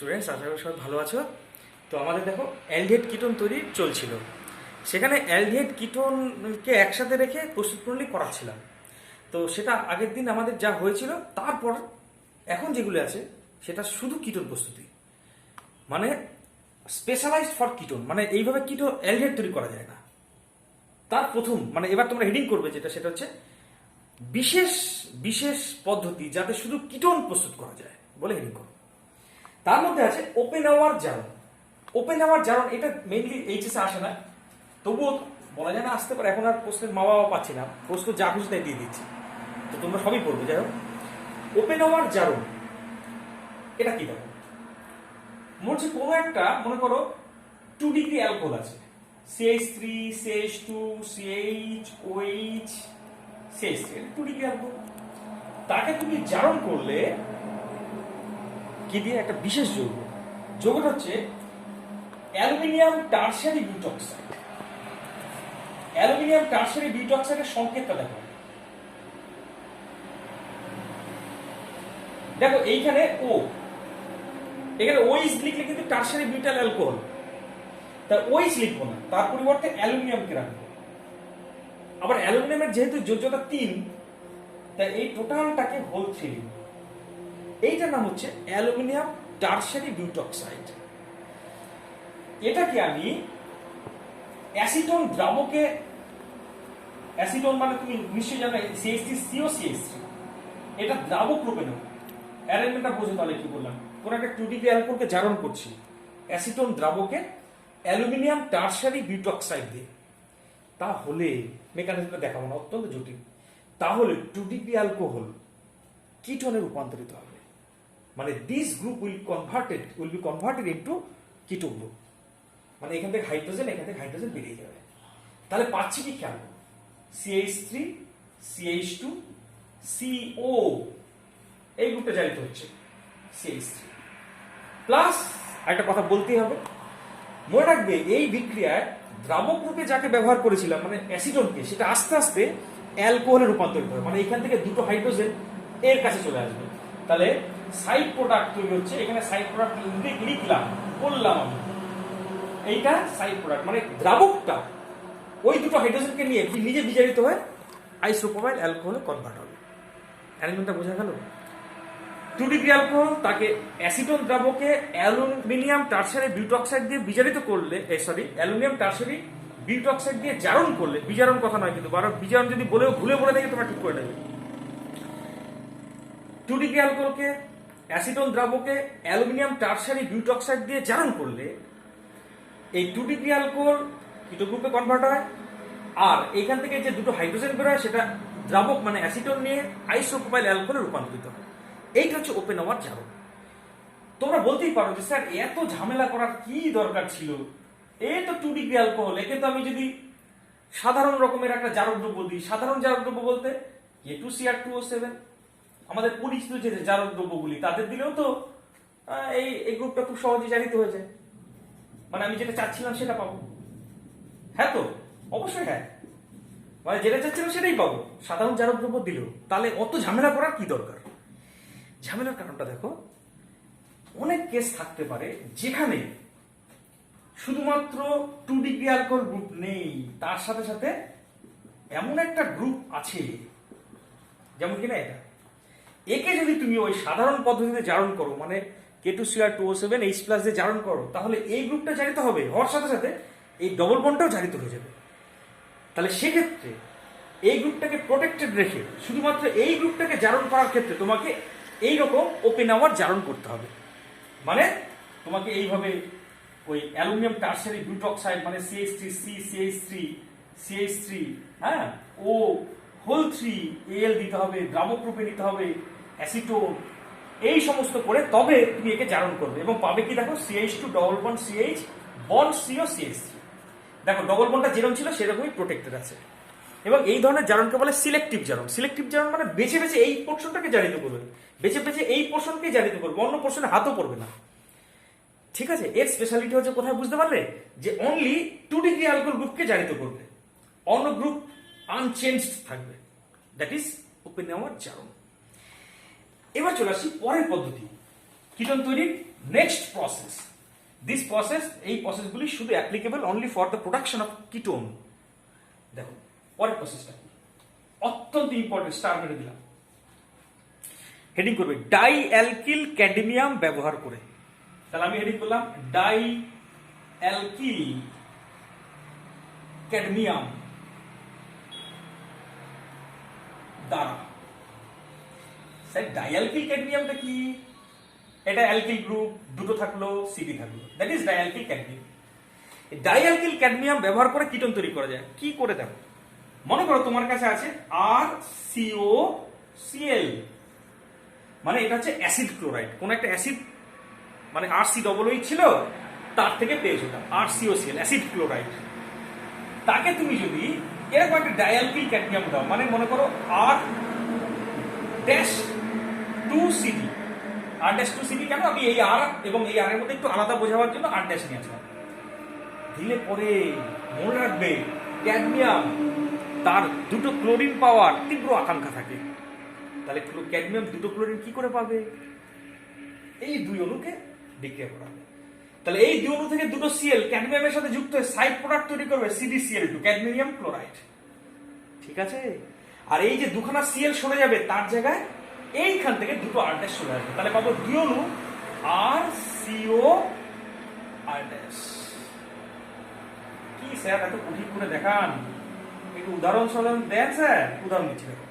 Students, আশা করি সবাই ভালো আছো। তো আমাদের দেখো অ্যালডিহাইড কিটোন তৈরি চলছিল, সেখানে অ্যালডিহাইড কিটোনকে একসাথে রেখে প্রস্তুত প্রণালী করাচ্ছিলাম। তো সেটা আগের দিন আমাদের যা হয়েছিল, তারপর এখন যেগুলো আছে সেটা শুধু কিটোন প্রস্তুতি, মানে স্পেশালাইজড ফর কিটোন, মানে এইভাবে কিটো অ্যালডিহাইড তৈরি করা যায় না। তার প্রথম মানে এবার তোমরা হেডিং করবে যেটা, সেটা হচ্ছে বিশেষ বিশেষ পদ্ধতি যাতে শুধু কিটোন প্রস্তুত করা যায় বলে হেডিং করো। তার মধ্যে আছে ওপেন আওয়ার জারণ। ওপেন আওয়ার জারণ এটা মেইনলি এইচএসে আসে না, তবুও বলা যায় না আসতে পারে। এখন আর প্রশ্নের মা বাবা পাচ্ছি না, প্রশ্ন যা খুশি তাই দিয়ে দিচ্ছি, তো তোমরা সবই পড়বে। যাই হোক, ওপেন আওয়ার জারণ এটা কি দেখো, মনে হচ্ছে কোনো একটা, মনে করো 2 ডিগ্রি অ্যালকোহল আছে, CH3 CH2 CH OH CH3, 2 degree alcohol. তাকে তুমি জারণ করলে কি দিয়ে? একটা বিশেষ যৌগ, যৌগটা হচ্ছে অ্যালুমিনিয়াম টারশিয়ারি বিউটক্সাইড। অ্যালুমিনিয়াম টারশিয়ারি বিউটক্সাইডের সংকেতটা দেখো, দেখো এইখানে ও, এখানে ওইচ লিখলে কিন্তু টারশিয়ারি বিউটাইল অ্যালকোহল, তা ওইচ লিখবো না, তার পরিবর্তে অ্যালুমিনিয়ামকে রাখবো। আবার অ্যালুমিনিয়ামের যেহেতু যোজ্যতা 3, তাই এই টোটালটাকে হোল 3 লিখবো। এইটার নাম হচ্ছে অ্যালুমিনিয়াম টারশিয়ারি বিউটক্সাইড। এটাকে আমি অ্যাসিটোন দ্রাবকে, অ্যাসিটোন মানে তুমি নিশ্চয়ই জানো CH3CO CH3, এটা দ্রাবক রূপে নেব। অ্যারেঞ্জমেন্টটা বোঝো তাহলে কি বললাম। কোন একটা 2 ডিগ্রি অ্যালকোহলকে জারণ করছি অ্যাসিটোন দ্রাবকে অ্যালুমিনিয়াম টারশিয়ারি বিউটক্সাইড দিয়ে, তাহলে মেকানিজমটা দেখাবো না, অত্যন্ত জটিল। তাহলে 2 ডিগ্রি অ্যালকোহল কিটোনে রূপান্তরিত হবে, মানে this group will be converted into কিটো গ্রুপ, মানে এখান থেকে হাইড্রোজেন, এখান থেকে হাইড্রোজেন বেরিয়ে যাবে। তাহলে পাচ্ছি কি খেয়াল, CH3 CH2 CO, এই গ্রুপটা জারিত হচ্ছে CH3 প্লাস। একটা কথা বলতেই হবে, মনে রাখবে এই বিক্রিয়ায় দ্রাবক রূপে যাকে ব্যবহার করেছিলাম মানে অ্যাসিডনকে, সেটা আস্তে আস্তে অ্যালকোহলে রূপান্তরিত হবে, মানে এখান থেকে দুটো হাইড্রোজেন এর কাছে চলে আসবে। তাহলে সাইড প্রোডাক্ট তৈরি হচ্ছে, এখানে সাইড প্রোডাক্ট লিখলাম, বললাম আমি এইটা সাইড প্রোডাক্ট, মানে দ্রাবকটা ওই দুটো হাইড্রোজেনকে নিয়ে নিজে বিজারিত হয়ে আইসোপ্রোপাইল অ্যালকোহলে কনভার্ট হবে। অ্যারেঞ্জমেন্টটা বোঝা গেল? 2 ডিগ্রি অ্যালকোহল তাকে অ্যাসিটোন দ্রাবকে অ্যালুমিনিয়াম টারশিয়ারি বিউটক্সাইড দিয়ে বিজারিত করলে, অ্যালুমিনিয়াম টারশিয়ারি বিউটক্সাইড দিয়ে জারণ করলে, বিজারণ কথা নয় কিন্তু, বারবার বিজারণ যদি বলেও ভুলে বলে থাকে তোমরা ঠিক করে নেবে। 2 ডিগ্রি অ্যালকোহলকে অ্যাসিটোন দ্রাবকে অ্যালুমিনিয়াম টারশিয়ারি বিউটক্সাইড দিয়ে জারণ করলে এই 2 ডিগ্রি অ্যালকোহল কিটো গ্রুপে কনভার্ট হয়, আর এখান থেকে যে দুটো হাইড্রোজেন বের হয় সেটা দ্রাবক মানে অ্যাসিটোন নিয়ে আইসোপ্রোপাইল অ্যালকোহলে রূপান্তরিত হয়। এইটা হচ্ছে ওপেন আওয়ার জারণ। তোমরা বলতেই পারো যে স্যার এত ঝামেলা করার কি দরকার ছিল, এই তো 2 ডিগ্রি অ্যালকোহল, একে তো আমি যদি সাধারণ রকমের একটা জারক দ্রব্য দিই, সাধারণ জারক দ্রব্য বলতে A2CR2O7, আমাদের পরিচিত যে জারক দ্রব্যগুলি তাদের দিলেও তো এই গ্রুপটা খুব সহজে জারিত হয়ে যায়, মানে আমি যেটা চাচ্ছিলাম সেটা পাবো। হ্যাঁ তো অবশ্যই হ্যাঁ, মানে যেটা চাচ্ছিলাম সেটাই পাবো সাধারণ জারক দ্রব্য দিলেও। তাহলে অত ঝামেলা করার কি দরকার? ঝামেলার কারণটা দেখো, অনেক কেস থাকতে পারে যেখানে শুধুমাত্র 2 ডিগ্রি অ্যালকোহল গ্রুপ নেই, তার সাথে সাথে এমন একটা গ্রুপ আছে, যেমন কিনা এটা, একে যদি তুমি ওই সাধারণ পদ্ধতিতে জারণ করো, মানে K2Cr2O7 H+ দিয়ে জারণ করো, তাহলে এই গ্রুপটা জারিত হবে, হওয়ার সাথে সাথে এই ডবল বন্ডটাও জারিত হয়ে যাবে। তাহলে সেক্ষেত্রে এই গ্রুপটাকে প্রোটেক্টেড রেখে শুধুমাত্র এই গ্রুপটাকে জারণ করার ক্ষেত্রে তোমাকে এইরকম ওপেন আওয়ার জারণ করতে হবে, মানে তোমাকে এইভাবে ওই অ্যালুমিনিয়াম টারশিয়ারি বিউটক্সাইড মানে CH3C CH3 CH3 হ্যাঁ ও হোল 3 Al দিতে হবে, দ্রাবক রূপে নিতে হবে অ্যাসিটোন, এই সমস্ত করে তবে তুমি একে জারণ করবে এবং পাবে কি দেখো CH2 double bond CH bond CO CH3। দেখো ডবল বন্ডটা যেরকম ছিল সেরকমই প্রোটেক্টেড আছে। এবং এই ধরনের জারণকে বলে সিলেক্টিভ জারণ। সিলেক্টিভ জারণ মানে বেছে বেছে এই পোর্শনটাকে জারিত করবে, বেছে বেছে এই পোর্শনকে জারিত করবে, অন্য পোর্শনে হাতও পড়বে না। ঠিক আছে, এর স্পেশালিটি হচ্ছে কোথায় বুঝতে পারলে, যে অনলি 2 ডিগ্রি অ্যালকোহল গ্রুপকে জারিত করবে, অন্য গ্রুপ আনচেঞ্জড থাকবে। দ্যাট ইজ ওপেন আওয়ার জারণ। এবার চলে আসি পরের পদ্ধতি, কিটোন তৈরির নেক্সট প্রসেস, দিস প্রসেস, এই প্রসেসগুলি শুধু applicable only for the production of ketone. দেখো পরের প্রসেসটা কি, অত্যন্ত ইম্পর্টেন্ট, স্টার মেরে দিলাম, হেডিং করবে ডাই অ্যালকিল ক্যাডমিয়াম ব্যবহার করে। তাহলে আমি হেডিং করলাম ডাই অ্যালকিল ক্যাডমিয়াম দ্বারা। স্যার ডাইঅ্যালকিল ক্যাডমিয়ামটা কি? এটা অ্যালকিল গ্রুপ, দুটো থাকলো, সিডি থাকলো, দ্যাট ইজ ডাইঅ্যালকিল ক্যাডমিয়াম। ডাইঅ্যালকিল ক্যাডমিয়াম ব্যবহার করে কিটোন তৈরি করা যায়। কি করে দেখো, মনে করো তোমার কাছে আছে RCOCl, মানে এটা হচ্ছে অ্যাসিড ক্লোরাইড, কোন একটা অ্যাসিড, মানে RCOO ছিল, তার থেকে পেয়েছো RCOCl, অ্যাসিড ক্লোরাইড। তাকে তুমি যদি এরকম একটা ডাইঅ্যালকিল ক্যাডমিয়াম দাও, মানে মনে করো R-2CD, R-2CD কেন, আমি এই আর এবং এই আর এর মধ্যে একটু আলাদা বোঝাবার জন্য R- নিয়ে আসলাম। দিলে পরে মনে রাখবে ক্যাডমিয়াম তার দুটো ক্লোরিন পাওয়ার তীব্র আকাঙ্ক্ষা থাকে। তাহলে ক্যাডমিয়াম দুটো ক্লোরিন কি করে পাবে? এই দুই অণুকে বিক্রিয়া করাবে। তাহলে এই দুই অণু থেকে দুটো সিএল ক্যাডমিয়ামের সাথে যুক্ত হয়ে সাইড প্রোডাক্ট তৈরি করবে CdCl2, ক্যাডমিয়াম ক্লোরাইড। ঠিক আছে? আর এই যে দুখানা সিএল সরে যাবে, তার জায়গায় এইখান থেকে দুটো R- চলে আসবে। তাহলে পাবো দুই অণু RCOR। কি স্যার এত কঠিন করে দেখান, একটু উদাহরণ সরণ দেন স্যার। উদাহরণ দিচ্ছি, দেখো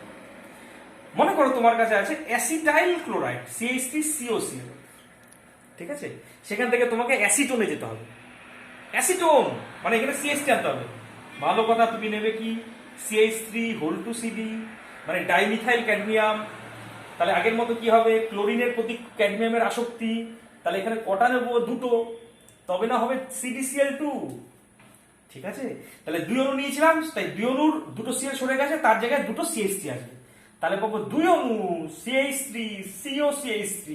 মনে করো তোমার কাছে আছে অ্যাসিটাইল ক্লোরাইড CH3COCl, ঠিক আছে? সেখান থেকে তোমাকে অ্যাসিটোনে যেতে হবে। অ্যাসিটোন মানে এখানে CH3 আনতে হবে। ভালো কথা, তুমি নেবে কি CH3(2CD), মানে ডাইমিথাইল ক্যাডমিয়াম। তাহলে আগের মতো কি হবে, ক্লোরিনের প্রতি ক্যাডমিয়ামের আসক্তি, তাহলে এখানে কটা নেব? দুটো, তবে না হবে CdCl2। ঠিক আছে? তাহলে দুই অণু নিয়েছিলাম, তাই দুই অণুর দুটো সিএল সরে গেছে, তার জায়গায় দুটো CH3 আসবে। তাহলে পাবো দুই অণু CH3COCH3।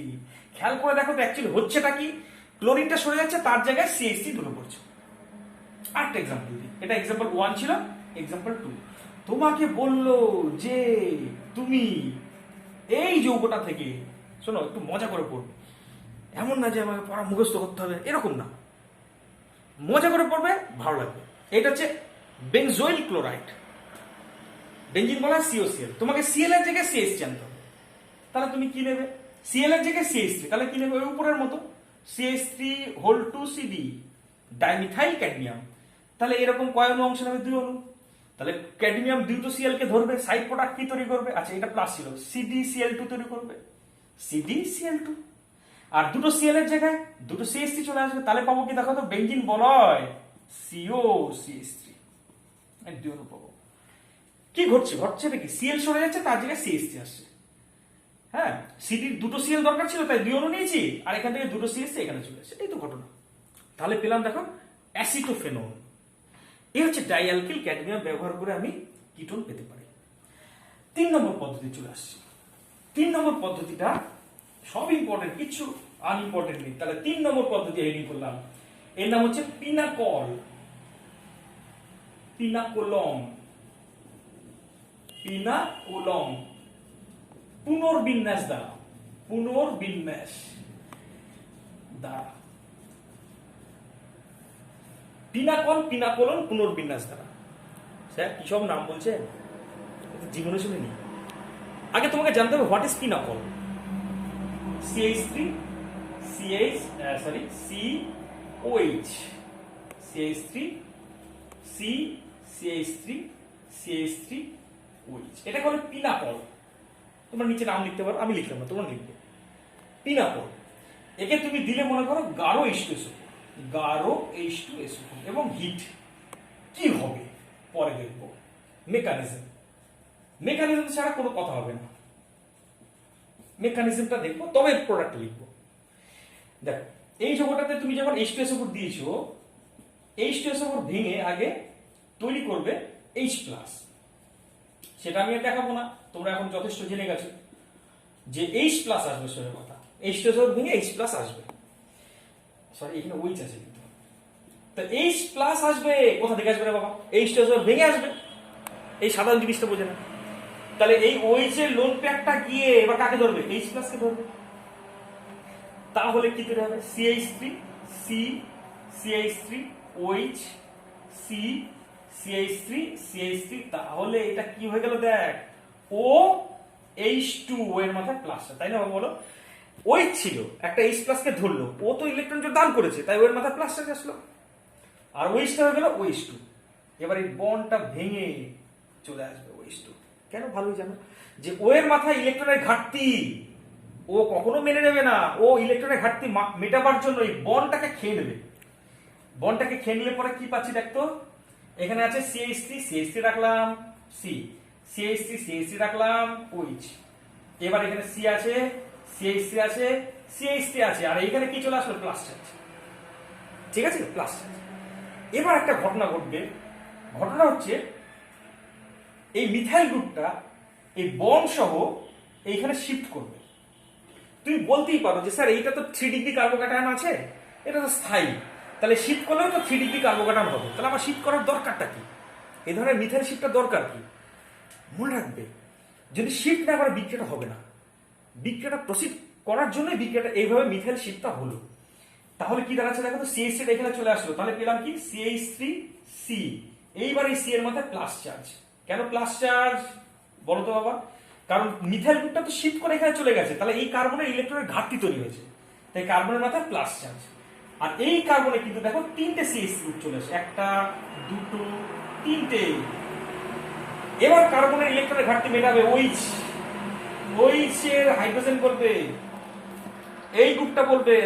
খেয়াল করে দেখো তো অ্যাকচুয়ালি হচ্ছেটা কি, ক্লোরিনটা সরে যাচ্ছে, তার জায়গায় CH3 ঢুকে পড়ছে। আরেকটা এক্সাম্পল দিই, এটা এক্সাম্পল 1 ছিল, এক্সাম্পল 2। তোমাকে বললো যে তুমি এই যৌগটা থেকে, শোনো একটু মজা করে পড়বে, এমন না যে আমাকে পড়া মুখস্থ করতে হবে, এরকম না, মজা করে পড়বে, ভালো লাগবে। এটা হচ্ছে বেনজোইল ক্লোরাইড, বেনজিন বলা COCl, তোমাকে Cl এর জায়গায় CH3 আনতে হবে। তাহলে তুমি কি নেবে? Cl এর জায়গায় CH3, তাহলে কি নেবে? ওই উপরের মতো CH3(2CD), ডাইমিথাইল ক্যাডমিয়াম। তাহলে এরকম কয় অণু অংশ নেবে? দুই অণু। তাহলে ক্যাডমিয়াম দুটো সিএল কে ধরবে, সাইড প্রোডাক্ট কি তৈরি করবে? আচ্ছা এটা প্লাস ছিল, CdCl2 তৈরি করবে, CdCl2। আর দুটো সিএল এর জায়গায় দুটো CH3 চলে আসবে। তাহলে পাবো কি দেখো তো, বেনজিন বলয় COCH3, দুই অণু পাবো। কি ঘটছে? ঘটছে কি, সিএল সরে যাচ্ছে, তার জায়গায় CH3 আসছে। হ্যাঁ, সিডির দুটো সিএল দরকার ছিল, তাই দুই অণু নিয়েছি, আর এখান থেকে দুটো CH3 এখানে চলে আসছে, এই তো ঘটনা। তাহলে পেলাম দেখো অ্যাসিটোফেনল। এই হচ্ছে ডাইঅ্যালকিল ক্যাডমিয়াম ব্যবহার করে আমি কিটোন পেতে পারি। 3 নম্বর পদ্ধতি চলে আসছে। 3 নম্বর পদ্ধতিটা সব ইম্পর্টেন্ট, কিছু আনইম্পর্টেন্ট নেই। তাহলে 3 নম্বর পদ্ধতি হেডিং করলাম, এর নাম হচ্ছে পিনাকল, পিনাকোলম, পিনাকোলম, পুনর্বিন্যাস দ্বারা, পুনর্বিন্যাস দ্বারা, পিনাকল, পিনাকোলন, পুনর্বিন্যাস দ্বারা। স্যার কি সব নাম বলছে, জীবনে শুনিনি। আগে তোমাকে জানতে হবে what is pinnacle. CH3 COH, CH3 CH3OH, এটাকে বলে পিনাকল। তোমরা নিচে নাম লিখতে পারো, আমি লিখলাম না, তোমরা লিখবে পিনাকল। একে তুমি দিলে মনে করো গাঢ় H2SO4, গাঢ় H2SO4 এবং হিট। কি হবে পরে দেখবো, মেকানিজম, মেকানিজম ছাড়া কোনো কথা হবে না, মেকানিজমটা দেখবো, তবে প্রোডাক্ট লিখবো। দেখো এই যৌগটাতে তুমি যখন H2SO4 দিয়েছো, H2SO4 ভেঙে আগে তৈরি করবে H+, সেটা আমি আর দেখাবো না, তোমরা এখন যথেষ্ট জেনে গেছো যে H+ আসবে, সোজা কথা, H2SO4 ভেঙে H+ আসবে। সরি এখানে OH আছে কিন্তু, তো H+ আসবে, কোথা থেকে আসবে রে বাবা? H2SO4 ভেঙে আসবে, এই সাধারণ জিনিসটা বোঝে না। তাহলে এই OH এর লোন প্যাকটা গিয়ে এবার কাকে ধরবে? H+ কে ধরবে। তাহলে কি তৈরি হবে CH3 C CH3 OH C CH3 CH3, তাহলে এটা কি হয়ে গেল দেখ OH2 এর মাথায় প্লাস, তাই না বলো? OH ছিল একটা H প্লাস কে ধরলো, ও তো ইলেকট্রন দান করেছে তাই ওর মাথায় প্লাস চার্জ আসলো, আর OH টা হয়ে গেল OH2। এবার এই বন্ডটা ভেঙে চলে আসবে OH2। কেন? ভালোই জানো যে ও এর মাথায় ইলেকট্রনের ঘাটতি, ও কখনো মেনে নেবে না, ও ইলেকট্রনের ঘাটতি মেটাবার জন্য এই বন্ডটাকে খেয়ে নেবে। বন্ডটাকে খেয়ে নিলে পরে কি পাচ্ছি দেখতো, এখানে আছে CH3 CH3 রাখলাম C, CH3 CH3 রাখলাম OH, এবার এখানে C আছে CH3 আছে CH3 আছে, আর এইখানে কি চলে আসলো প্লাস চার্জ। ঠিক আছে, প্লাস চার্জ। এবার একটা ঘটনা ঘটবে, ঘটনা হচ্ছে এই মিথাইল গ্রুপটা এই বন্ড সহ এইখানে শিফট করবে। তুমি বলতেই পারো যে স্যার এইটা তো 3 ডিগ্রি কার্বোক্যাটায়ন আছে, এটা তো স্থায়ী, তাহলে শিফট করলেও তো 3 ডিগ্রি কার্বোক্যাটায়ন হবে, তাহলে আমার শিফট করার দরকারটা কি? এই ধরনের মিথাইল শিফটটা দরকার কি? মনে রাখবে যদি শিফট না করে বিক্রিয়াটা হবে না। বিক্রিয়াটা প্রসিড করার জন্য বিক্রিয়াটা এইভাবে মিথাইল শিফটটা হলো। তাহলে কি দাঁড়াচ্ছে দেখো তো, CH3 এখানে চলে আসলো, তাহলে পেলাম কি CH3C। এইবার এই C এর মধ্যে প্লাস চার্জ। কেন প্লাস চার্জ বলো তো বাবা? কারণ মিথাইল গ্রুপটা তো শিফট করে এখানে চলে গেছে, তাহলে এই কার্বনের ইলেকট্রনের ঘাটতি তৈরি হয়েছে, তাই কার্বনের মাথায় প্লাস চার্জ। আর এই কার্বনে কিন্তু দেখো 3টে CH গ্রুপ চলে আসে, 1 2 3টে। এবার কার্বনের ইলেকট্রনের ঘাটতি মেটাবে OH, OH এর হাইড্রোজেন বলবে, এই গ্রুপটা বলবে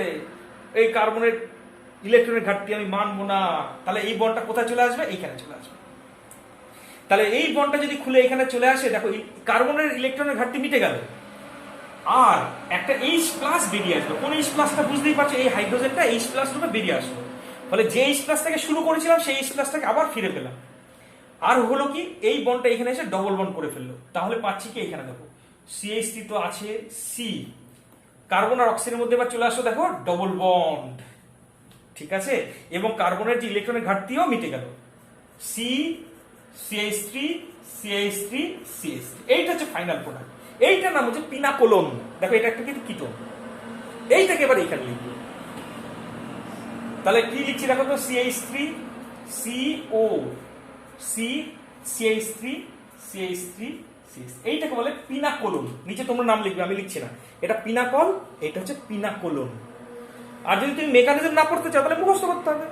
এই কার্বনের ইলেকট্রনের ঘাটতি আমি মানবো না, তাহলে এই বন্ডটা কোথায় চলে আসবে? এইখানে চলে আসবে। তাহলে এই বন্ডটা যদি খুলে এখানে চলে আসে, দেখো কার্বনের ইলেকট্রনের ঘাটতি মিটে গেল, আর একটা H প্লাস বেরিয়ে আসবে। কোন H প্লাসটা বুঝতেই পারছো, এই হাইড্রোজেনটা H প্লাস রূপে বেরিয়ে আসলো, ফলে যে H প্লাস থেকে শুরু করেছিলাম সেই H প্লাসটাকে আবার ফিরে পেলাম। আর হলো কি, এই বন্ডটা এখানে এসে ডবল বন্ড করে ফেললো, তাহলে পাচ্ছি কি এখানে দেখো CH3 তো আছে C, কার্বন আর অক্সিজেনের মধ্যে এবার চলে আসলো দেখো ডবল বন্ড। ঠিক আছে, এবং কার্বনের যে ইলেকট্রনের ঘাটতিও মিটে গেল, C CH3 CH3 CH3, এইটা হচ্ছে ফাইনাল প্রোডাক্ট। এইটার নাম হচ্ছে পিনাকোলন। দেখো এটা একটা কিন্তু কিটোন, এইটাকে এবার এইখানে লিখবো। তাহলে কি লিখছি দেখো তো, CH3 CO C CH3 CH3 CH, এইটাকে বলে পিনাকোলন। নিচে তোমরা নাম লিখবে, আমি লিখছি না। এটা পিনাকল, এটা হচ্ছে পিনাকোলন। আর যদি তুমি মেকানিজম না পড়তে চাও তাহলে মুখস্থ করতে হবে,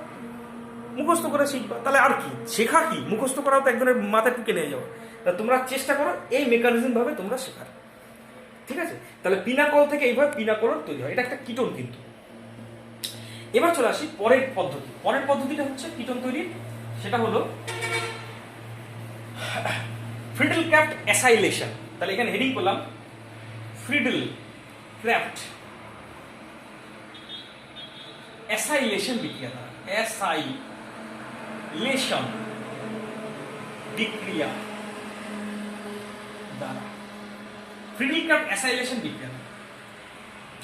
মুখস্থ করে শিখবা। তাহলে আর কি শেখা, কি মুখস্থ করাও তো একজনের মাথায় টুকে নিয়ে যাও। তা তোমরা চেষ্টা করো এই মেকানিজম ভাবে তোমরা শেখার। ঠিক আছে, তাহলে পিনাকল থেকে এইভাবে পিনাকোলন তৈরি হয়, এটা একটা কিটোন কিন্তু। এবার চলে আসি পরের পদ্ধতি। পরের পদ্ধতিটা হচ্ছে কিটোন তৈরির, সেটা হলো ফ্রিডল ক্রাফট অ্যাসাইলেশন। তাহলে এখানে হেডিং করলাম ফ্রিডল ক্রাফট অ্যাসাইলেশন বিক্রিয়া দ্বারা, অ্যাসাইলেশন বিক্রিয়া দ্বারা, ফ্রিডল ক্রাফট অ্যাসাইলেশন বিক্রিয়া।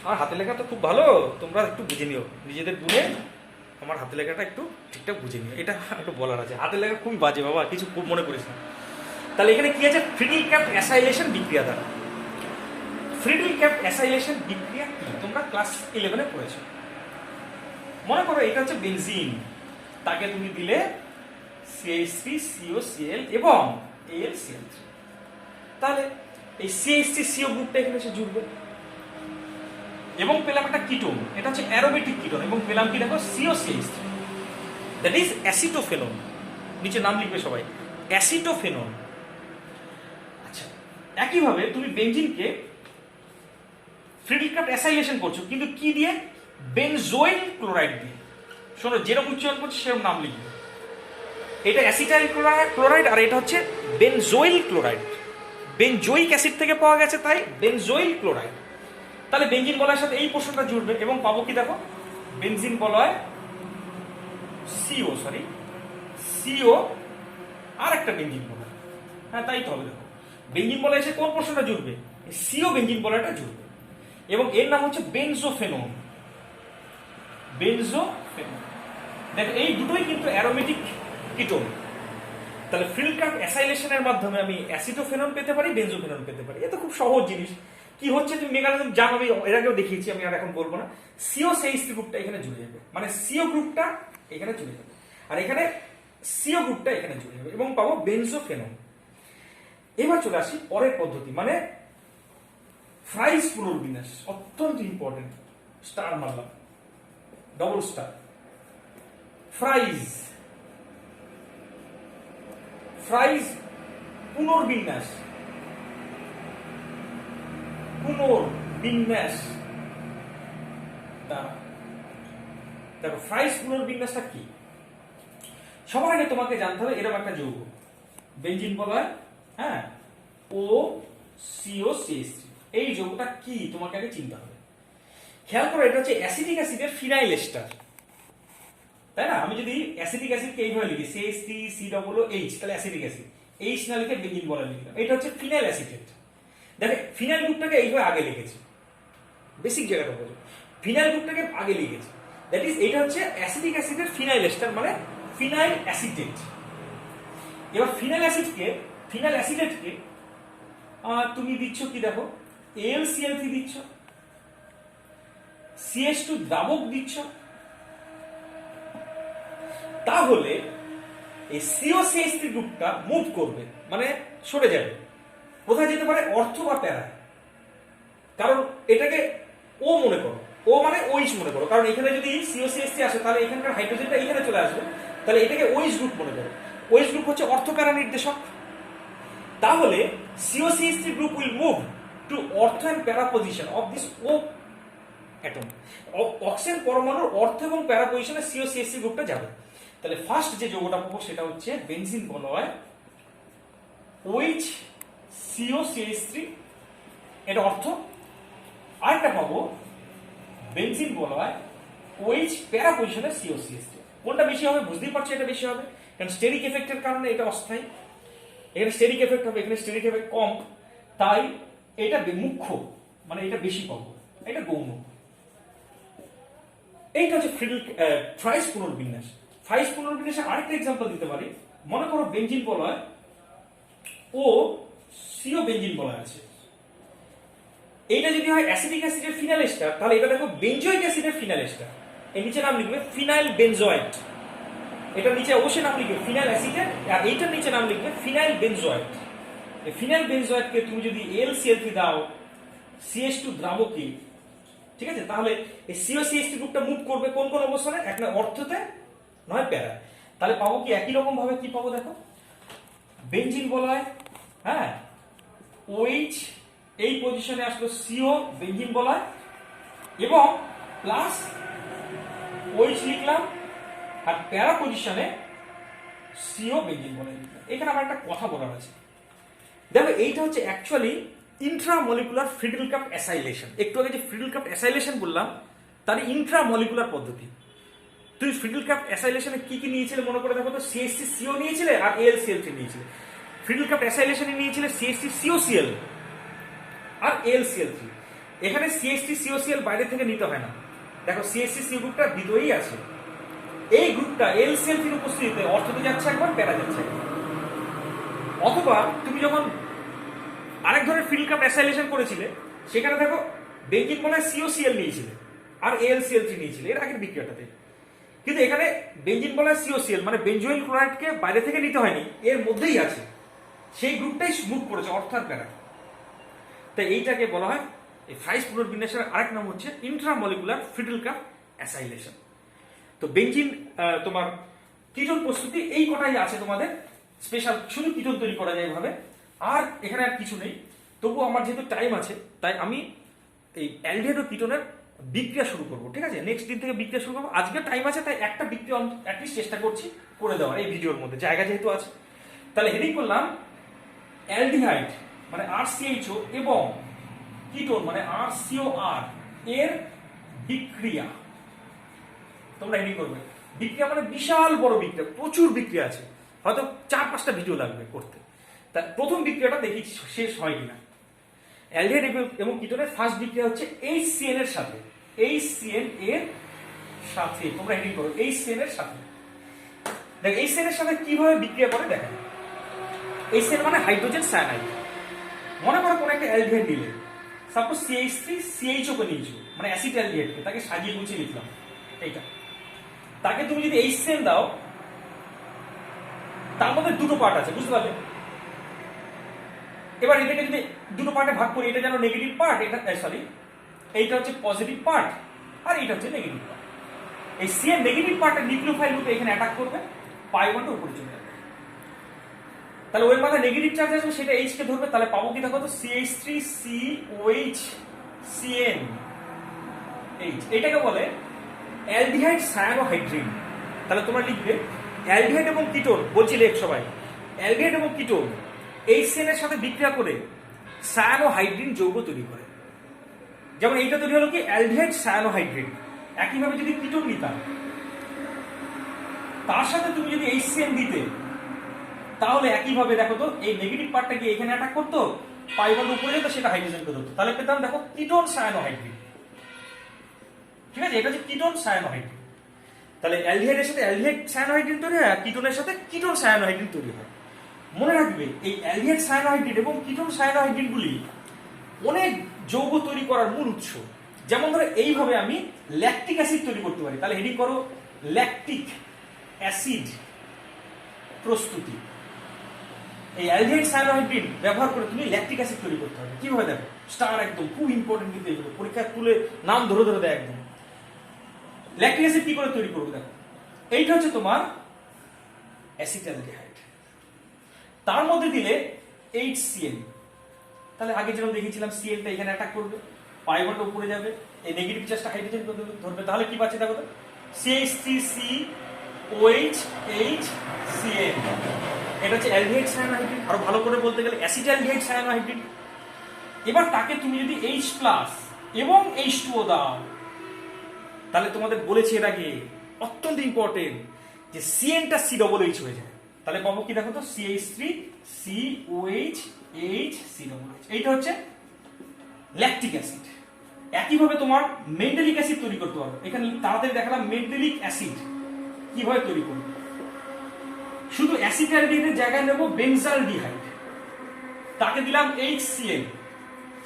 আমার হাতের লেখা তো খুব ভালো, তোমরা একটু বুঝে নিও নিজেদের গুণে, আমার হাতের লেখাটা একটু ঠিকঠাক বুঝে নিও, এটা একটু বলার আছে। হাতের লেখা খুবই বাজে বাবা, কিছু খুব মনে করিস না। তাহলে এখানে কি আছে, ফ্রিডল ক্রাফট অ্যাসাইলেশন বিক্রিয়া দ্বারা। ফ্রিডল ক্রাফট অ্যাসাইলেশন বিক্রিয়া কি তোমরা ক্লাস 11-এ পড়েছো। মনে করো এটা হচ্ছে বেনজিন, তাকে তুমি দিলে CH3COCl এবং AlCl3, তাহলে এই CH3CO গ্রুপটা এখানে এসে জুড়বে এবং পেলাম একটা কিটোন, এটা হচ্ছে অ্যারোমেটিক কিটোন, এবং পেলাম কি দেখো COCH3, দ্যাট ইজ অ্যাসিটোফেনন। নিচে নাম লিখবে সবাই, অ্যাসিটোফেনন। আচ্ছা, একইভাবে তুমি বেনজিনকে ফ্রিডল ক্রাফট অ্যাসাইলেশন করছো, কিন্তু কি দিয়ে? বেনজোইল ক্লোরাইড দিয়ে। শোনো, যেরকম উচ্চারণ করছে সেরকম নাম লিখবে। এটা অ্যাসিটাইল ক্লোরাইড আর এটা হচ্ছে বেনজোইল ক্লোরাইড। বেনজোইক অ্যাসিড থেকে পাওয়া গেছে তাই বেনজোইল ক্লোরাইড। তাহলে বেনজিন বলয়ের সাথে এই পোর্শনটা জুড়বে এবং পাবো কি দেখো, বেনজিন বলয় CO আর একটা বেনজিন বলয়। হ্যাঁ তাই তো হবে। দেখো বেনজিন বলয় এসে কোন পোর্শনটা জুড়বে? CO বেনজিন বলয়টা জুড়বে এবং এর নাম হচ্ছে বেনজোফেনন। বেনজোফেনন, দেখো এই দুটোই কিন্তু অ্যারোমেটিক কিটোন। তাহলে ফ্রিডল ক্রাফট অ্যাসাইলেশনের মাধ্যমে আমি অ্যাসিটোফেনন পেতে পারি, বেনজোফেনন পেতে পারি। এটা খুব সহজ জিনিস। কি হচ্ছে তুমি মেকানিজম জানো, আমি এর আগেও দেখিয়েছি, আমি আর এখন বলবো না। সিও CH3 গ্রুপটা এখানে জুড়ে যাবে, মানে সিও গ্রুপটা এখানে জুড়ে যাবে, আর এখানে সিও গ্রুপটা এখানে জুড়ে যাবে এবং পাবো বেনজোফেনন। এবার চলে আসি পরের পদ্ধতি, মানে ফ্রাইস পুনর্বিন্যাস, অত্যন্ত ইম্পর্টেন্ট। স্টার মারলাম, ডবল স্টার। ফ্রাইস ফ্রাইস পুনর্বিন্যাস, পুনর্বিন্যাস। দেখো ফ্রাইস পুনর্বিন্যাসটা কি, সবার আগে তোমাকে জানতে হবে এরকম একটা যৌগ বেনজিন বলা হয়, হ্যাঁ, ও সিও CH3। এই যৌগটা কি তোমাকে আগে চিনতে হবে। খেয়াল করো, এটা হচ্ছে অ্যাসিটিক অ্যাসিডের ফিনাইল এস্টার, তাই না? আমি যদি অ্যাসিটিক অ্যাসিডকে এইভাবে লিখি CH3COOH, তাহলে অ্যাসিটিক অ্যাসিড, এইচ না লিখে বেনজিন বলা লিখলাম, এটা হচ্ছে ফিনাইল অ্যাসিটেট। দেখে ফিনাইল গ্রুপটাকে এইভাবে আগে লিখেছি, বেসিক জায়গাটা বোঝো, ফিনাইল গ্রুপটাকে আগে লিখেছি, দ্যাট ইজ এটা হচ্ছে অ্যাসিটিক অ্যাসিডের ফিনাইল এস্টার, মানে ফিনাইল অ্যাসিটেট। এবার ফিনাইল অ্যাসিটেটকে তুমি দিচ্ছ কি, দেখো AlCl3 দিচ্ছ, CH2 দ্রাবক দিচ্ছ, তাহলে এই COCH3 গ্রুপটা মুভ করবে, মানে সরে যাবে। কোথায় যেতে পারে? অর্থ বা প্যারায়। কারণ এটাকে ও মনে করো, ও মানে OH মনে করো, কারণ এখানে যদি COCH3 আসে তাহলে এখানকার হাইড্রোজেনটা এখানে চলে আসবে, তাহলে এটাকে OH গ্রুপ মনে করো। OH গ্রুপ হচ্ছে অর্থ প্যারা নির্দেশক। তাহলে COCH3 group will move to অর্থ এন্ড প্যারা position of this O atom. Oxygen পরমাণুর অর্থ এবং প্যারা পজিশনে COCH3 গ্রুপটা যাবে। তাহলে ফার্স্ট যে যৌগটা পাবো সেটা হচ্ছে বেনজিন বলয় OH COCH3, এটা অর্থ। আরেকটা পাবো বেনজিন বলয় OH প্যারা পজিশনে COCH3। কোনটা বেশি হবে বুঝতেই পারছো, এটা বেশি হবে, কারণ স্টেরিক এফেক্টের কারণে এটা অস্থায়ী, এখানে স্টেরিক এফেক্ট হবে, এখানে স্টেরিক এফেক্ট কম, তাই এটা মুখ্য, মানে এটা বেশি পাবো, এটা গৌণ। এইটা হচ্ছে ফ্রাইস পুনর্বিন্যাস। ফ্রাইস পুনর্বিন্যাসের আরেকটা এক্সাম্পল দিতে পারি। মনে করো বেনজিন বলয় ও সিও বেনজিন বলয় আছে, এইটা যদি হয় অ্যাসিটিক অ্যাসিডের ফিনাইল এস্টার, তাহলে এটা দেখো বেনজোইক অ্যাসিডের ফিনাইল এস্টার। এর নিচে নাম লিখবে ফিনাইল বেনজয়েট, এটার নিচে অবশ্যই নাম লিখবে ফিনাইল অ্যাসিটেট, আর এইটার নিচে নাম লিখবে ফিনাইল বেনজয়েট। এই ফিনাইল বেনজয়েটকে তুমি যদি AlCl3 দাও, CH2 দ্রাবকে, ঠিক আছে, তাহলে এই COCH3 গ্রুপটা মুভ করবে কোন কোন অবস্থানে? এক না অর্থতে, নয় প্যারা। তাহলে পাবো কি একই রকম ভাবে কি পাবো, দেখো বেনজিন বলয়, হ্যাঁ, OH এই পজিশনে আসলো CO বেনজিন বলয়, এবং প্লাস OH লিখলাম, আর প্যারা পজিশনে CO বেনজিন বলয় লিখলাম। এখানে আমার একটা কথা বলার আছে, দেখো এইটা হচ্ছে অ্যাকচুয়ালি ইন্ট্রামলিকুলার ফ্রিডেল-ক্রাফট অ্যাসাইলেশন। একটু আগে যে ফ্রিডেল-ক্রাফট অ্যাসাইলেশন বললাম, তার ইন্ট্রামলিকুলার পদ্ধতি। তুই ফ্রিডেল-ক্রাফট অ্যাসাইলেশনে কি কি নিয়েছিলে মনে করে দেখো তো, CH3CO নিয়েছিলে আর AlCl3 নিয়েছিলে। ফ্রিডেল-ক্রাফট অ্যাসাইলেশনে নিয়েছিলে CH3COCl আর AlCl3। এখানে CH3COCl বাইরে থেকে নিতে হয় না, দেখো CH3CO গ্রুপটা ভিতরেই আছে। এই গ্রুপটা AlCl3 উপস্থিতিতে অর্থতে যাচ্ছে একবার, প্যারা যাচ্ছে একবার। অথবা তুমি যখন আরেক ধরনের ফ্রিডেল-ক্রাফট অ্যাসাইলেশন করেছিলে, সেখানে দেখো বেনজিন বলয় COCl নিয়েছিলে আর AlCl3 নিয়েছিলে এর আগের বিক্রিয়াটাতে, কিন্তু এখানে বেনজিন বলয় COCl মানে বেনজোইল ক্লোরাইডকে বাইরে থেকে নিতে হয়নি, এর মধ্যেই আছে, সেই গ্রুপটাই মুভ করেছে অর্থাৎ প্যারা। তাই এইটাকে বলা হয় এই ফ্রাইস পুনর্বিন্যাসের আরেক নাম হচ্ছে ইন্ট্রামলিকুলার ফ্রিডেল-ক্রাফট অ্যাসাইলেশন। তো বেনজিন তোমার কিটোন প্রস্তুতি এই কটাই আছে তোমাদের স্পেশাল, শুধু কিটোন তৈরি করা যায় ভাবে, আর এখানে আর কিছু নেই। তবু আমার যেহেতু টাইম আছে, তাই আমি এই অ্যালডিহাইড ও কিটোনের বিক্রিয়া শুরু করবো, ঠিক আছে? নেক্সট দিন থেকে বিক্রিয়া শুরু করবো। আজকে টাইম আছে, তাই একটা বিক্রিয়া অ্যাটলিস্ট চেষ্টা করছি করে দেওয়ার এই ভিডিওর মধ্যে, জায়গা যেহেতু আছে। তাহলে হেডিং করলাম অ্যালডিহাইড মানে RCHO এবং কিটোন মানে RCOR এর বিক্রিয়া। তোমরা হেডিং করবে বিক্রিয়া মানে বিশাল বড় বিক্রিয়া, প্রচুর বিক্রিয়া আছে, হয়তো 4-5টা ভিডিও লাগবে করতে। তা প্রথম বিক্রিয়াটা দেখি শেষ হয় কিনা। অ্যালডিহাইড এবং কিটোনের ফার্স্ট বিক্রিয়া হচ্ছে HCN এর সাথে, HCN এর সাথে, তোমরা হেডিং করো HCN এর সাথে। দেখ HCN এর সাথে কিভাবে বিক্রিয়া করে দেখেন। HCN মানে হাইড্রোজেন সায়ানাইড। মনে করো কোন একটা অ্যালডিহাইড নিলে, সাপোজ CH3 CH ওকে নিয়েছো, মানে অ্যাসিটালডিহাইডকে, তাকে সাজিয়ে গুছিয়ে লিখলাম এইটা। তাকে তুমি যদি HCN দাও, তার মধ্যে দুটো পার্ট আছে, বুঝতে পারলে? এবার এটাকে যদি দুটো পার্টে ভাগ করি, এটা যেন নেগেটিভ পার্ট, এটা সরি এইটা হচ্ছে পজিটিভ পার্ট, আর এটা হচ্ছে নেগেটিভ পার্ট। এই CN নেগেটিভ পার্টের নিউক্লিওফাইল গ্রুপে এখানে অ্যাটাক করবে, পাই বন্ডের উপরে চলে যাবে। তাহলে ওই মাথায় নেগেটিভ চার্জ আসবে, সেটা H কে ধরবে, তাহলে পাবো কি দেখো তো CH3 COH CN H। এটাকে বলে অ্যালডিহাইড সায়ানোহাইড্রিন। তাহলে তোমরা লিখবে অ্যালডিহাইড এবং কিটোন, বলছি লেখ সবাই, অ্যালডিহাইড এবং কিটোন HCN এর সাথে বিক্রিয়া করে সায়ানোহাইড্রিন যৌগ তৈরি করে। যেমন এইটা তৈরি হলো কি অ্যালডিহাইড সায়ানোহাইড্রিন। একইভাবে যদি কিটোন নিতাম, তার সাথে তুমি যদি HCN দিতে, তাহলে একইভাবে দেখো তো এই নেগেটিভ পার্টটা কি এখানে অ্যাটাক করতো, পাই বন্ড উপরে যেত, সেটা হাইড্রোজেনকে ধরতো, তাহলে পেতাম দেখো কিটোন সায়ানোহাইড্রিন। ঠিক আছে, এটা হচ্ছে কিটোন সায়ানোহাইড্রিন। তাহলে অ্যালডিহাইডের সাথে অ্যালডিহাইড সায়ানোহাইড্রিন তৈরি হয়, আর কিটোনের সাথে কিটোন সায়ানোহাইড্রিন তৈরি হয়। মনে রাখবে এই অ্যালডিহাইড সায়ানোহাইড্রিন এবং কিটোন সায়ানোহাইড্রিন গুলি অনেক যৌগ তৈরি করার মূল উৎস। যেমন ধরো এইভাবে আমি ল্যাকটিক অ্যাসিড তৈরি করতে পারি, তাহলে হেডিং করো ল্যাকটিক অ্যাসিড প্রস্তুতি। এই অ্যালডিহাইড সায়ানোহাইড্রিন ব্যবহার করে তুমি ল্যাকটিক অ্যাসিড তৈরি করতে হবে। কিভাবে দেখো, স্টার একদম খুব ইম্পর্টেন্ট, কিন্তু এগুলো পরীক্ষা তুলে নাম ধরে ধরে দেয় একদম। ল্যাকটিক অ্যাসিড কি করে তৈরি করবো দেখো, এইটা হচ্ছে তোমার অ্যাসিটালডিহাইড, তার মধ্যে দিলে HCN, তাহলে আগে যেরকম দেখেছিলাম CN টা এখানে অ্যাটাক করবে, পাই বন্ড উপরে যাবে, এই নেগেটিভ চার্জটা হাইড্রোজেন ধরবে, তাহলে কি পাচ্ছে দেখো তো CH3 COH HCN। এটা হচ্ছে অ্যালডিহাইড সায়ানোহাইড্রিন, আরো ভালো করে বলতে গেলে অ্যাসিটালডিহাইড সায়ানোহাইড্রিন। এবার তাকে তুমি যদি H+ এবং H2O দাও, তাহলে তোমাদের বলেছি এর আগে অত্যন্ত ইম্পর্টেন্ট যে CN টা COOH হয়ে যায়। তাহলে পাবো কি দেখো তো CH3 COH HCOOH। এইটা হচ্ছে ল্যাকটিক অ্যাসিড। একইভাবে তোমার মেন্ডেলিক অ্যাসিড তৈরি করতে পারবে। এখানে তাড়াতাড়ি দেখালাম মেন্ডেলিক অ্যাসিড কিভাবে তৈরি করবে। শুধু অ্যাসিটালডিহাইডের জায়গায় নেব বেনজালডিহাইড, তাকে দিলাম HCN,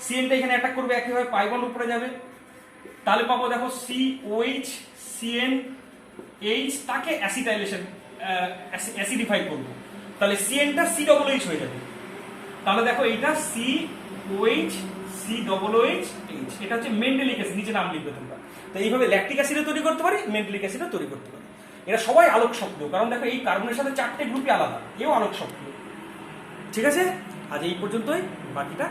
CN টা এখানে অ্যাটাক করবে, একইভাবে পাই বন্ড উপরে যাবে, তাহলে পাবো দেখো COH CNH, তাকে অ্যাসিটাইলেশন অ্যাসিডিফাই করব, তাহলে CN টা COOH হয়ে যাবে। তাহলে দেখো এইটা COH COOH। এটা হচ্ছে মেন্ডেলিক অ্যাসিড, নিচে নাম লিখবে তোমরা। তো এইভাবে ল্যাকটিক অ্যাসিডও তৈরি করতে পারি, মেন্ডেলিক অ্যাসিডও তৈরি করতে পারি। এরা সবাই আলোক সক্রিয়, কারণ দেখো এই কার্বনের সাথে 4টে গ্রুপই আলাদা, এও আলোক সক্রিয়। ঠিক আছে, আজ এই পর্যন্তই, বাকিটা